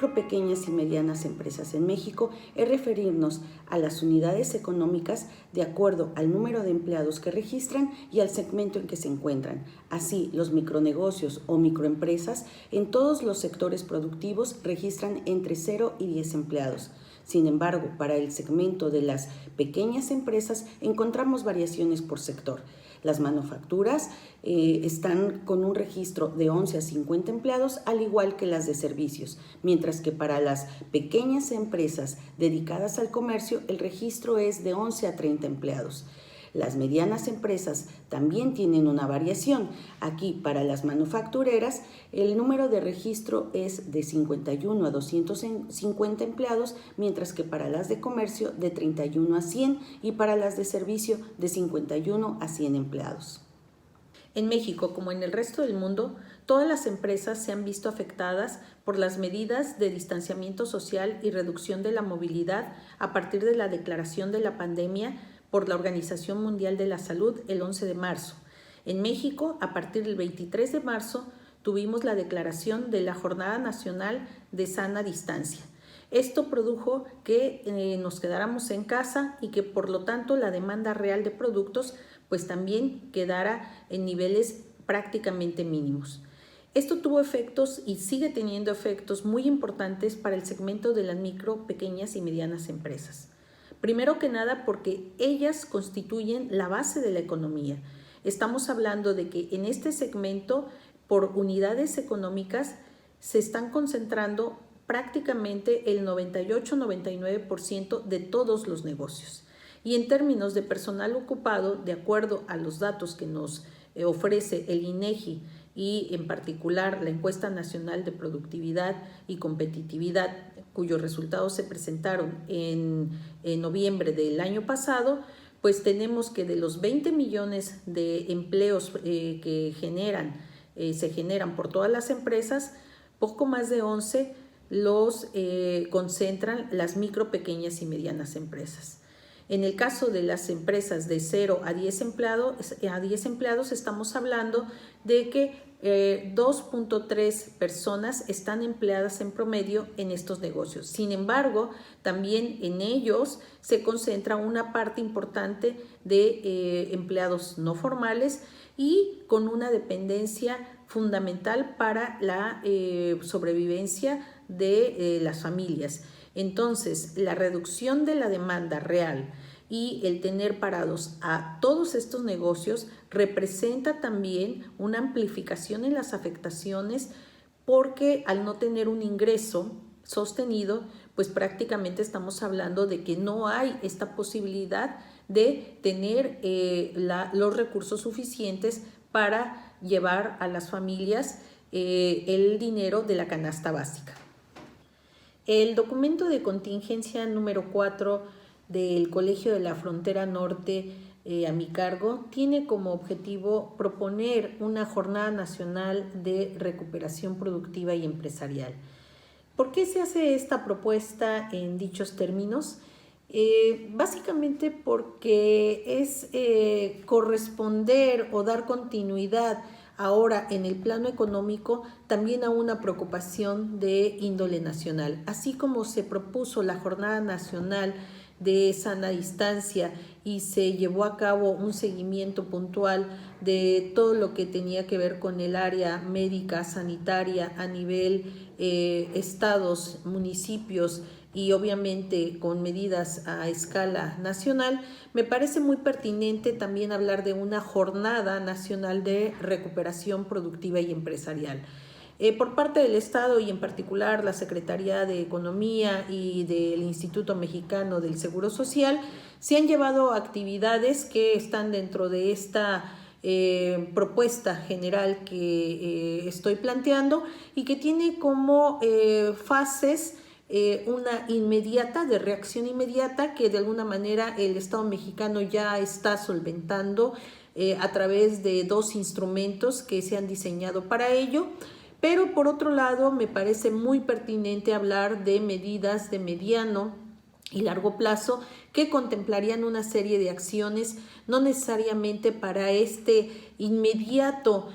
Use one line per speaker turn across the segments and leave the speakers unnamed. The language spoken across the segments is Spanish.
micro, pequeñas y medianas empresas en México es referirnos a las unidades económicas de acuerdo al número de empleados que registran y al segmento en que se encuentran. Así, los micronegocios o microempresas en todos los sectores productivos registran entre 0 y 10 empleados. Sin embargo, para el segmento de las pequeñas empresas encontramos variaciones por sector. Las manufacturas están con un registro de 11 a 50 empleados, al igual que las de servicios, mientras que para las pequeñas empresas dedicadas al comercio el registro es de 11 a 30 empleados. Las medianas empresas también tienen una variación. Aquí, para las manufactureras, el número de registro es de 51 a 250 empleados, mientras que para las de comercio de 31 a 100 y para las de servicio de 51 a 100 empleados.
En México, como en el resto del mundo, todas las empresas se han visto afectadas por las medidas de distanciamiento social y reducción de la movilidad a partir de la declaración de la pandemia por la Organización Mundial de la Salud el 11 de marzo. En México, a partir del 23 de marzo, tuvimos la declaración de la Jornada Nacional de Sana Distancia. Esto produjo que nos quedáramos en casa y que por lo tanto la demanda real de productos pues también quedara en niveles prácticamente mínimos. Esto tuvo efectos y sigue teniendo efectos muy importantes para el segmento de las micro, pequeñas y medianas empresas. Primero que nada porque ellas constituyen la base de la economía. Estamos hablando de que en este segmento, por unidades económicas, se están concentrando prácticamente el 98-99% de todos los negocios. Y en términos de personal ocupado, de acuerdo a los datos que nos ofrece el INEGI y en particular la Encuesta Nacional de Productividad y Competitividad, cuyos resultados se presentaron en noviembre del año pasado, pues tenemos que de los 20 millones de empleos que se generan por todas las empresas, poco más de 11 los concentran las micro, pequeñas y medianas empresas. En el caso de las empresas de 0 a 10 empleados, estamos hablando de que 2.3 personas están empleadas en promedio en estos negocios. Sin embargo, también en ellos se concentra una parte importante de empleados no formales y con una dependencia fundamental para la sobrevivencia de las familias. Entonces, la reducción de la demanda real y el tener parados a todos estos negocios representa también una amplificación en las afectaciones porque al no tener un ingreso sostenido, pues prácticamente estamos hablando de que no hay esta posibilidad de tener los recursos suficientes para llevar a las familias el dinero de la canasta básica. El documento de contingencia número 4 del Colegio de la Frontera Norte a mi cargo tiene como objetivo proponer una jornada nacional de recuperación productiva y empresarial. ¿Por qué se hace esta propuesta en dichos términos? Básicamente porque es corresponder o dar continuidad ahora en el plano económico también a una preocupación de índole nacional. Así como se propuso la Jornada Nacional de Sana Distancia y se llevó a cabo un seguimiento puntual de todo lo que tenía que ver con el área médica, sanitaria a nivel estados, municipios y obviamente con medidas a escala nacional, me parece muy pertinente también hablar de una jornada nacional de recuperación productiva y empresarial. Por parte del Estado y en particular la Secretaría de Economía y del Instituto Mexicano del Seguro Social, se han llevado actividades que están dentro de esta propuesta general que estoy planteando y que tiene como fases una inmediata, de reacción inmediata, que de alguna manera el Estado mexicano ya está solventando a través de 2 instrumentos que se han diseñado para ello. Pero por otro lado, me parece muy pertinente hablar de medidas de mediano y largo plazo que contemplarían una serie de acciones, no necesariamente para este inmediato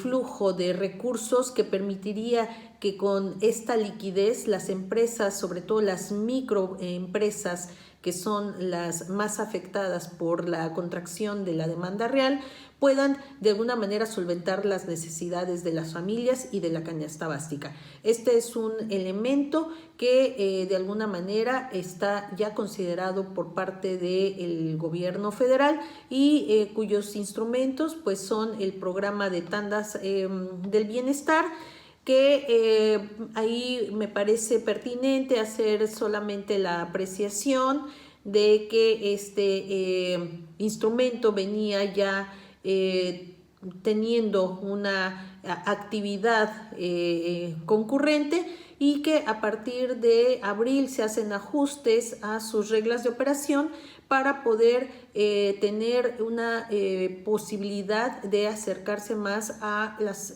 flujo de recursos que permitiría que con esta liquidez las empresas, sobre todo las microempresas, que son las más afectadas por la contracción de la demanda real, puedan de alguna manera solventar las necesidades de las familias y de la canasta básica. Este es un elemento que de alguna manera está ya considerado por parte del gobierno federal y cuyos instrumentos pues son el programa de tandas del bienestar, que ahí me parece pertinente hacer solamente la apreciación de que este instrumento venía ya teniendo una actividad concurrente y que a partir de abril se hacen ajustes a sus reglas de operación para poder tener una posibilidad de acercarse más a las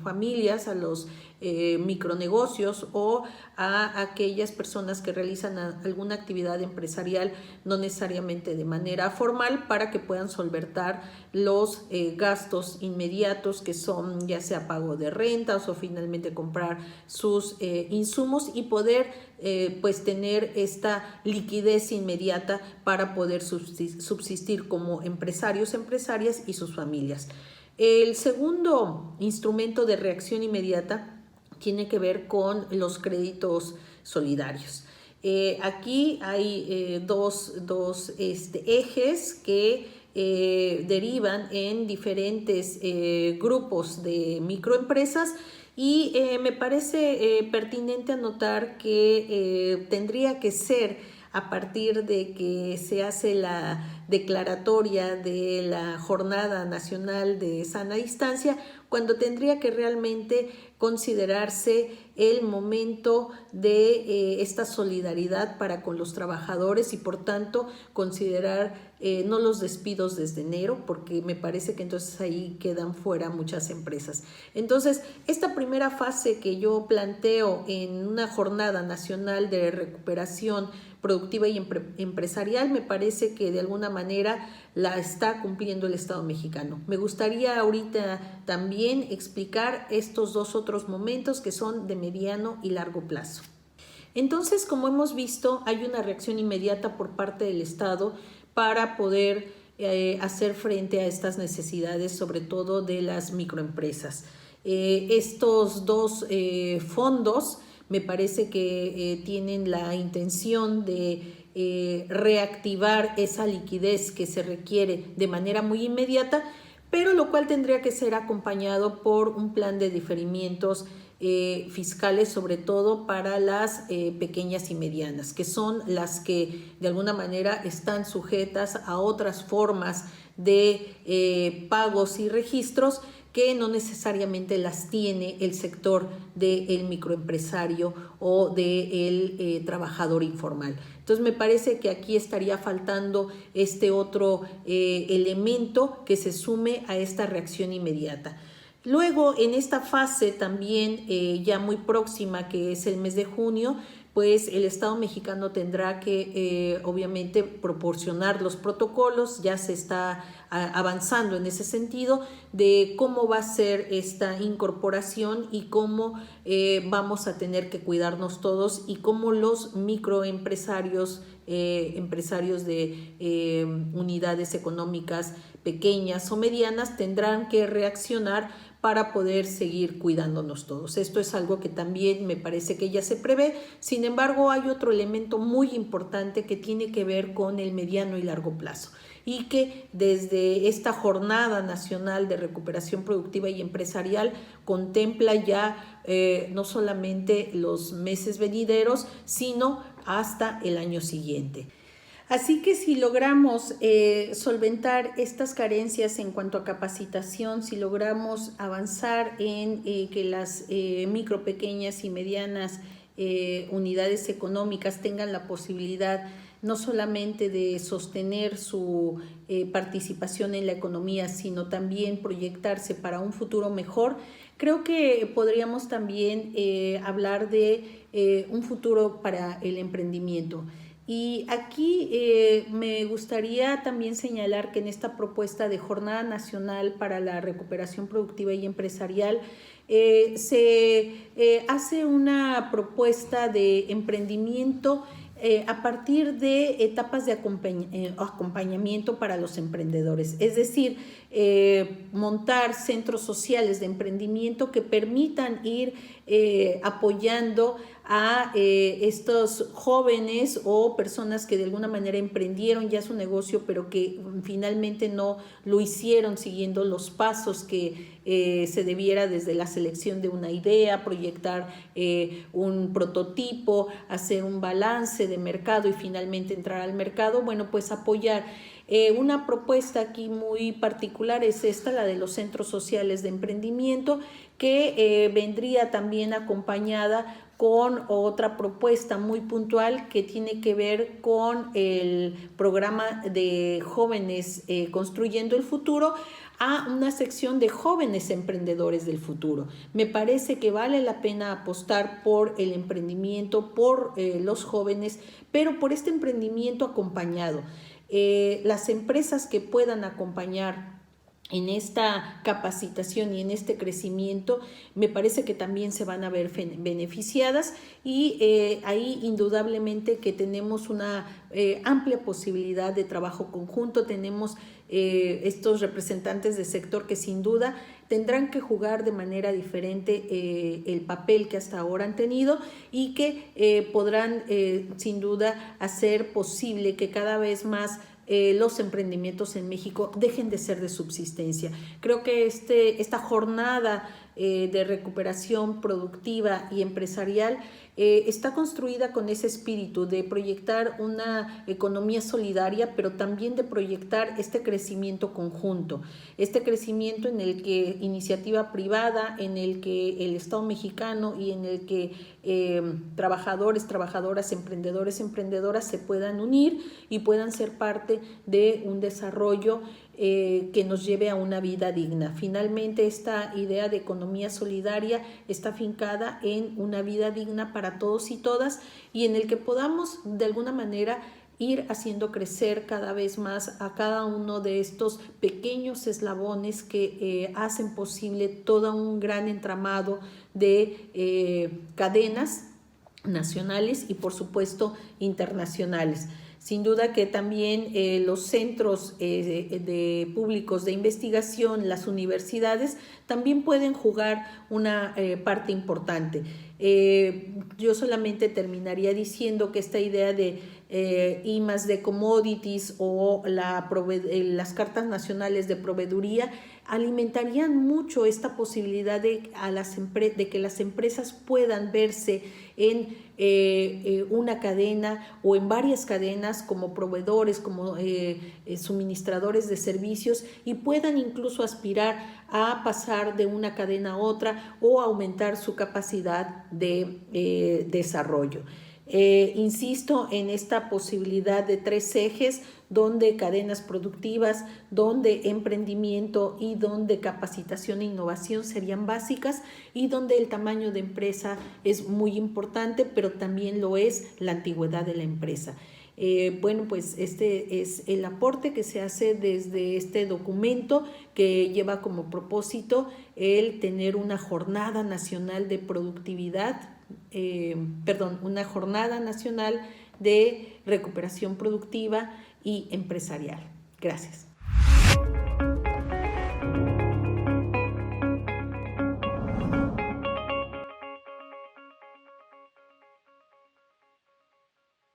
familias, a los micronegocios o a aquellas personas que realizan alguna actividad empresarial, no necesariamente de manera formal, para que puedan solventar los gastos inmediatos que son ya sea pago de rentas o finalmente comprar sus insumos y poder pues tener esta liquidez inmediata para poder subsistir como empresarios, empresarias y sus familias. El segundo instrumento de reacción inmediata tiene que ver con los créditos solidarios. Aquí hay dos ejes que derivan en diferentes grupos de microempresas y me parece pertinente anotar que tendría que ser a partir de que se hace la declaratoria de la Jornada Nacional de Sana Distancia, cuando tendría que realmente considerarse el momento de esta solidaridad para con los trabajadores y por tanto considerar no los despidos desde enero, porque me parece que entonces ahí quedan fuera muchas empresas. Entonces, esta primera fase que yo planteo en una Jornada Nacional de Recuperación Productiva y Empresarial, me parece que de alguna manera la está cumpliendo el Estado mexicano. Me gustaría ahorita también explicar estos dos otros momentos que son de mediano y largo plazo. Entonces, como hemos visto, hay una reacción inmediata por parte del Estado para poder hacer frente a estas necesidades, sobre todo de las microempresas. Estos dos fondos me parece que tienen la intención de reactivar esa liquidez que se requiere de manera muy inmediata, pero lo cual tendría que ser acompañado por un plan de diferimientos fiscales, sobre todo para las pequeñas y medianas, que son las que de alguna manera están sujetas a otras formas de pagos y registros que no necesariamente las tiene el sector del microempresario o del trabajador informal. Entonces me parece que aquí estaría faltando este otro elemento que se sume a esta reacción inmediata. Luego, en esta fase también ya muy próxima, que es el mes de junio, pues el Estado mexicano tendrá que obviamente proporcionar los protocolos. Ya se está avanzando en ese sentido de cómo va a ser esta incorporación y cómo vamos a tener que cuidarnos todos y cómo los microempresarios, empresarios de unidades económicas pequeñas o medianas tendrán que reaccionar para poder seguir cuidándonos todos. Esto es algo que también me parece que ya se prevé. Sin embargo, hay otro elemento muy importante que tiene que ver con el mediano y largo plazo y que desde esta Jornada Nacional de Recuperación Productiva y Empresarial contempla ya no solamente los meses venideros, sino hasta el año siguiente. Así que si logramos solventar estas carencias en cuanto a capacitación, si logramos avanzar en que las micro, pequeñas y medianas unidades económicas tengan la posibilidad no solamente de sostener su participación en la economía, sino también proyectarse para un futuro mejor, creo que podríamos también hablar de un futuro para el emprendimiento. Y aquí me gustaría también señalar que en esta propuesta de Jornada Nacional para la Recuperación Productiva y Empresarial se hace una propuesta de emprendimiento a partir de etapas de acompañamiento para los emprendedores, es decir, montar centros sociales de emprendimiento que permitan ir apoyando a estos jóvenes o personas que de alguna manera emprendieron ya su negocio, pero que finalmente no lo hicieron siguiendo los pasos que se debiera desde la selección de una idea, proyectar un prototipo, hacer un balance de mercado y finalmente entrar al mercado. Bueno, pues apoyar. Una propuesta aquí muy particular es esta, la de los centros sociales de emprendimiento, que vendría también acompañada con otra propuesta muy puntual que tiene que ver con el programa de jóvenes construyendo el futuro, a una sección de jóvenes emprendedores del futuro. Me parece que vale la pena apostar por el emprendimiento, por los jóvenes, pero por este emprendimiento acompañado. Las empresas que puedan acompañar en esta capacitación y en este crecimiento, me parece que también se van a ver beneficiadas y ahí indudablemente que tenemos una amplia posibilidad de trabajo conjunto. Tenemos estos representantes del sector que sin duda tendrán que jugar de manera diferente el papel que hasta ahora han tenido y que podrán sin duda hacer posible que cada vez más los emprendimientos en México dejen de ser de subsistencia. Creo que esta jornada de recuperación productiva y empresarial está construida con ese espíritu de proyectar una economía solidaria, pero también de proyectar este crecimiento conjunto, este crecimiento en el que iniciativa privada, en el que el Estado mexicano y en el que trabajadores, trabajadoras, emprendedores, emprendedoras se puedan unir y puedan ser parte de un desarrollo que nos lleve a una vida digna. Finalmente, esta idea de economía solidaria está afincada en una vida digna para todos y todas y en el que podamos de alguna manera ir haciendo crecer cada vez más a cada uno de estos pequeños eslabones que hacen posible todo un gran entramado de cadenas nacionales y por supuesto internacionales. Sin duda que también los centros públicos de investigación, las universidades, también pueden jugar una parte importante. Yo solamente terminaría diciendo que esta idea de I+D commodities o las cartas nacionales de proveeduría alimentarían mucho esta posibilidad de que las empresas puedan verse en una cadena o en varias cadenas como proveedores, como suministradores de servicios y puedan incluso aspirar a pasar de una cadena a otra o aumentar su capacidad de desarrollo. Insisto en esta posibilidad de 3 ejes donde cadenas productivas, donde emprendimiento y donde capacitación e innovación serían básicas y donde el tamaño de empresa es muy importante, pero también lo es la antigüedad de la empresa. Bueno, pues este es el aporte que se hace desde este documento que lleva como propósito el tener una jornada nacional de productividad, una jornada nacional de recuperación productiva y empresarial. Gracias.